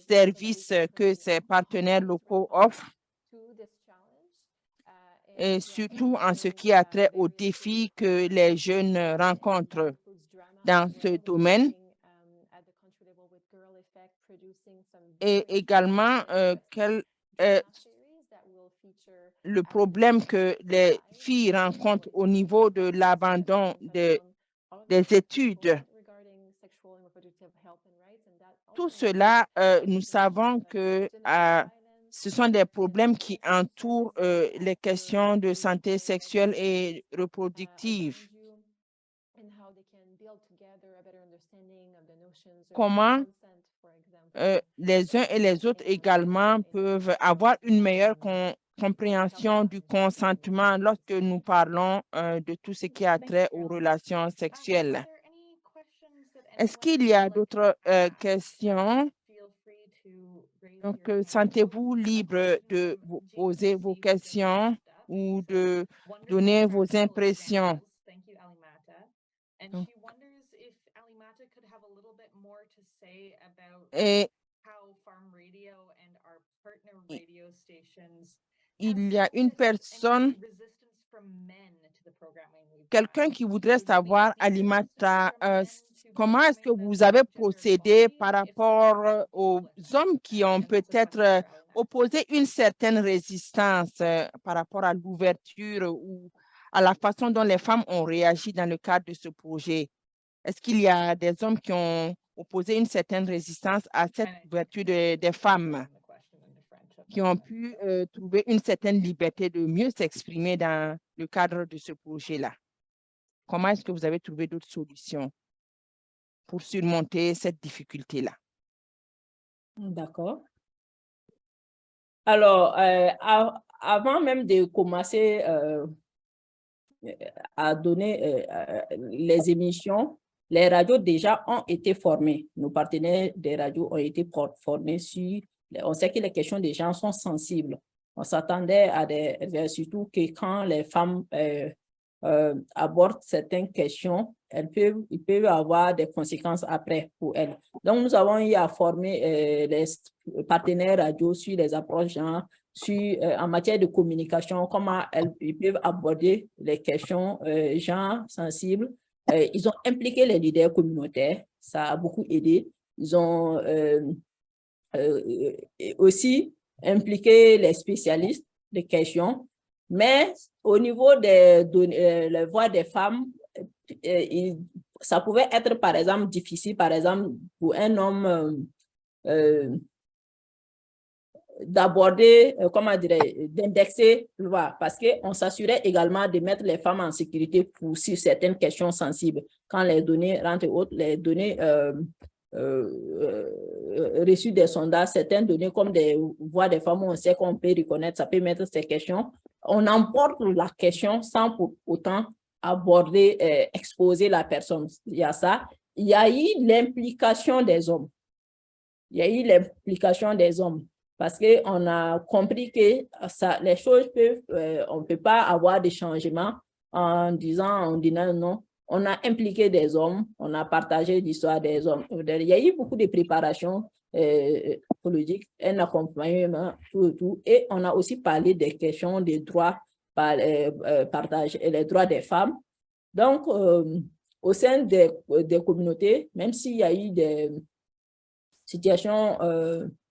services que ces partenaires locaux offrent, et surtout en ce qui a trait aux défis que les jeunes rencontrent dans ce domaine, et également quel est le problème que les filles rencontrent au niveau de l'abandon des études. Tout cela, nous savons que ce sont des problèmes qui entourent les questions de santé sexuelle et reproductive. Comment les uns et les autres également peuvent avoir une meilleure compréhension du consentement lorsque nous parlons de tout ce qui a trait aux relations sexuelles. Est-ce qu'il y a d'autres questions? Donc, sentez-vous libre de vous poser vos questions ou de donner vos impressions. Et il y a une personne, quelqu'un qui voudrait savoir, Alimata, comment est-ce que vous avez procédé par rapport aux hommes qui ont peut-être opposé une certaine résistance par rapport à l'ouverture ou à la façon dont les femmes ont réagi dans le cadre de ce projet? Est-ce qu'il y a des hommes qui ont opposé une certaine résistance à cette ouverture des femmes, qui ont pu trouver une certaine liberté de mieux s'exprimer dans le cadre de ce projet-là? Comment est-ce que vous avez trouvé d'autres solutions pour surmonter cette difficulté-là? D'accord. Alors, avant même de commencer à donner les émissions, les radios déjà ont été formées. Nos partenaires des radios ont été formés sur... On sait que les questions des gens sont sensibles. On s'attendait à surtout que quand les femmes abordent certaines questions, ils peuvent avoir des conséquences après pour elles. Donc, nous avons eu à former les partenaires radio sur les approches en matière de communication, comment ils peuvent aborder les questions genre sensibles. Ils ont impliqué les leaders communautaires, ça a beaucoup aidé. Ils ont aussi impliqué les spécialistes des questions, mais au niveau des les voix des femmes, ça pouvait être par exemple difficile, par exemple pour un homme d'aborder, comment dirais-je, d'indexer, parce qu'on s'assurait également de mettre les femmes en sécurité sur certaines questions sensibles. Quand les données, entre autres, les données reçues des sondages, certaines données comme des voix des femmes, on sait qu'on peut reconnaître, ça peut mettre ces questions. On emporte la question sans pour autant aborder, exposer la personne. Il y a ça. Il y a eu l'implication des hommes. Il y a eu l'implication des hommes. Parce qu'on a compris que les choses peuvent, on ne peut pas avoir de changement en disant non, On a impliqué des hommes, on a partagé l'histoire des hommes. Il y a eu beaucoup de préparation politique, un accompagnement, tout. Et on a aussi parlé des questions des droits, les droits des femmes. Donc, au sein des communautés, même s'il y a eu des situations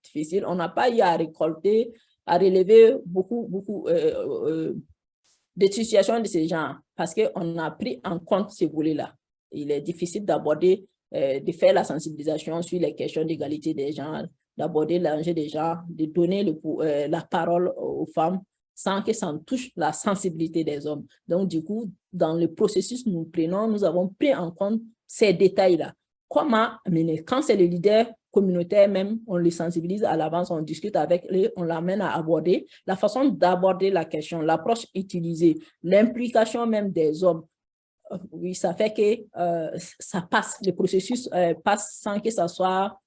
difficiles, on n'a pas eu à récolter, à relever beaucoup de situations de ce genre, parce qu'on a pris en compte ces volets-là. Il est difficile d'aborder, de faire la sensibilisation sur les questions d'égalité des genres, d'aborder l'enjeu des genres, de donner la parole aux femmes sans que ça touche la sensibilité des hommes. Donc, du coup, dans le processus nous avons pris en compte ces détails-là. Comment mener? Quand c'est le leader communautaire même, on les sensibilise à l'avance, on discute avec eux, on l'amène à aborder, la façon d'aborder la question, l'approche utilisée, l'implication même des hommes. Oui, ça fait que ça passe, le processus passe sans que ça soit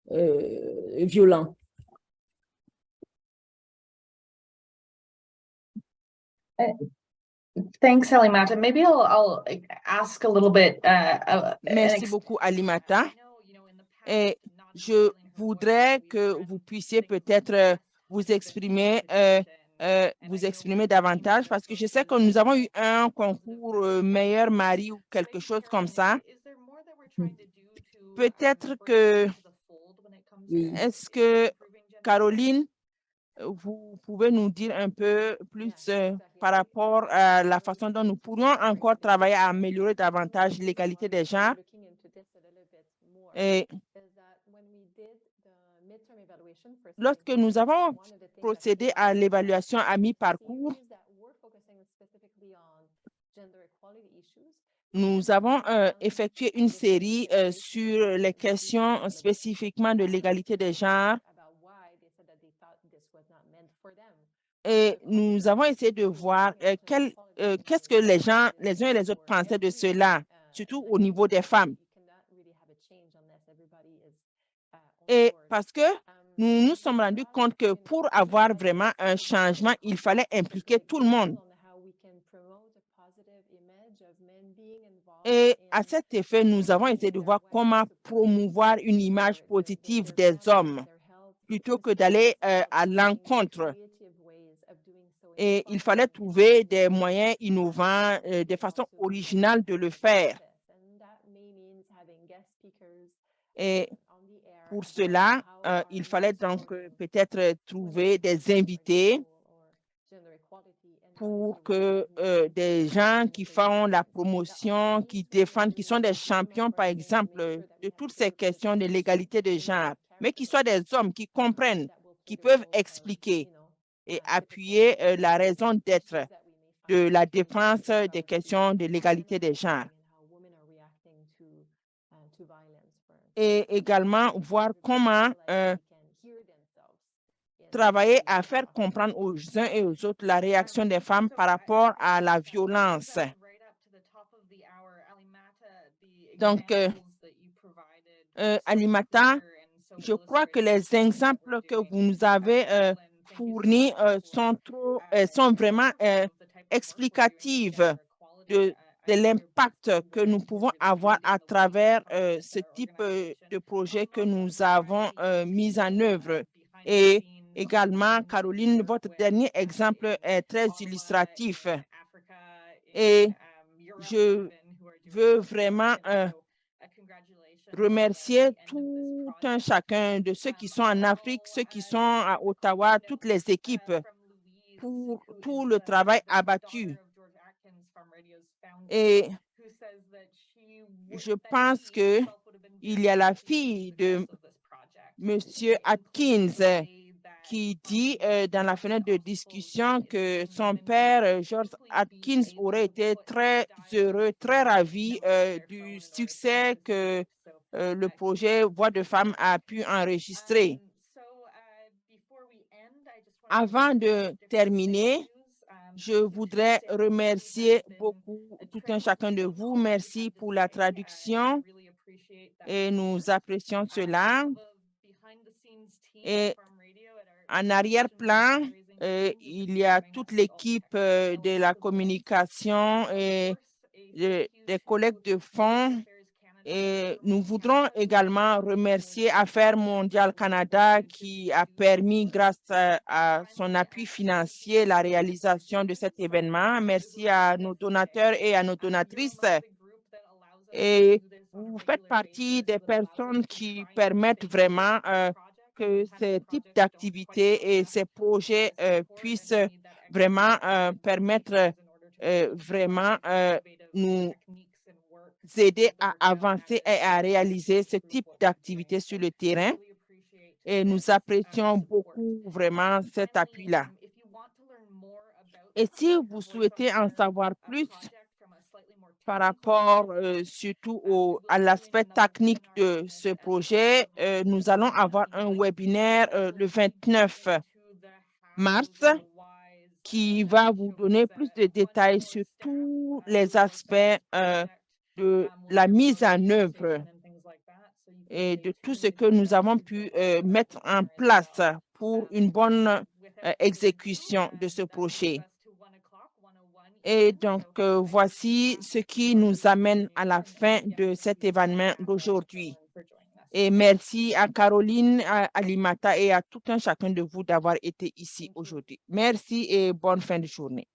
violent. Thanks, Alimata. Maybe I'll ask a little bit. Merci beaucoup, Alimata. Et je voudrais que vous puissiez peut-être vous exprimer davantage, parce que je sais que nous avons eu un concours meilleur mari ou quelque chose comme ça. Peut-être que, est-ce que Caroline, vous pouvez nous dire un peu plus par rapport à la façon dont nous pourrions encore travailler à améliorer davantage l'égalité des genres? Et lorsque nous avons procédé à l'évaluation à mi-parcours, nous avons effectué une série sur les questions spécifiquement de l'égalité des genres. Et nous avons essayé de voir qu'est-ce que les gens, les uns et les autres pensaient de cela, surtout au niveau des femmes. Et parce que nous nous sommes rendus compte que pour avoir vraiment un changement, il fallait impliquer tout le monde. Et à cet effet, nous avons essayé de voir comment promouvoir une image positive des hommes plutôt que d'aller à l'encontre. Et il fallait trouver des moyens innovants, des façons originales de le faire. Et pour cela, il fallait donc peut-être trouver des invités pour que des gens qui font la promotion, qui défendent, qui sont des champions, par exemple, de toutes ces questions de l'égalité de genre, mais qui soient des hommes qui comprennent, qui peuvent expliquer et appuyer la raison d'être de la défense des questions de l'égalité des genres. Et également voir comment travailler à faire comprendre aux uns et aux autres la réaction des femmes par rapport à la violence. Donc, Alimata, je crois que les exemples que vous nous avez fournis sont vraiment explicatifs de l'impact que nous pouvons avoir à travers ce type de projet que nous avons mis en œuvre. Et également, Caroline, votre dernier exemple est très illustratif. Et je veux vraiment remercier tout un chacun de ceux qui sont en Afrique, ceux qui sont à Ottawa, toutes les équipes pour tout le travail abattu. Et je pense qu'il y a la fille de M. Atkins qui dit dans la fenêtre de discussion que son père, George Atkins, aurait été très heureux, très ravi du succès que le projet Voix de femmes a pu enregistrer. Avant de terminer, je voudrais remercier beaucoup tout un chacun de vous. Merci pour la traduction et nous apprécions cela. Et en arrière-plan, il y a toute l'équipe de la communication et des collectes de fonds. Et nous voudrons également remercier Affaires mondiales Canada qui a permis, grâce à son appui financier, la réalisation de cet événement. Merci à nos donateurs et à nos donatrices. Et vous faites partie des personnes qui permettent vraiment que ces types d'activités et ces projets puissent vraiment permettre vraiment nous aider à avancer et à réaliser ce type d'activité sur le terrain. Et nous apprécions beaucoup vraiment cet appui-là. Et si vous souhaitez en savoir plus par rapport surtout à l'aspect technique de ce projet, nous allons avoir un webinaire le 29 mars qui va vous donner plus de détails sur tous les aspects de la mise en œuvre et de tout ce que nous avons pu mettre en place pour une bonne exécution de ce projet. Et donc, voici ce qui nous amène à la fin de cet événement d'aujourd'hui. Et merci à Caroline, à Alimata et à tout un chacun de vous d'avoir été ici aujourd'hui. Merci et bonne fin de journée.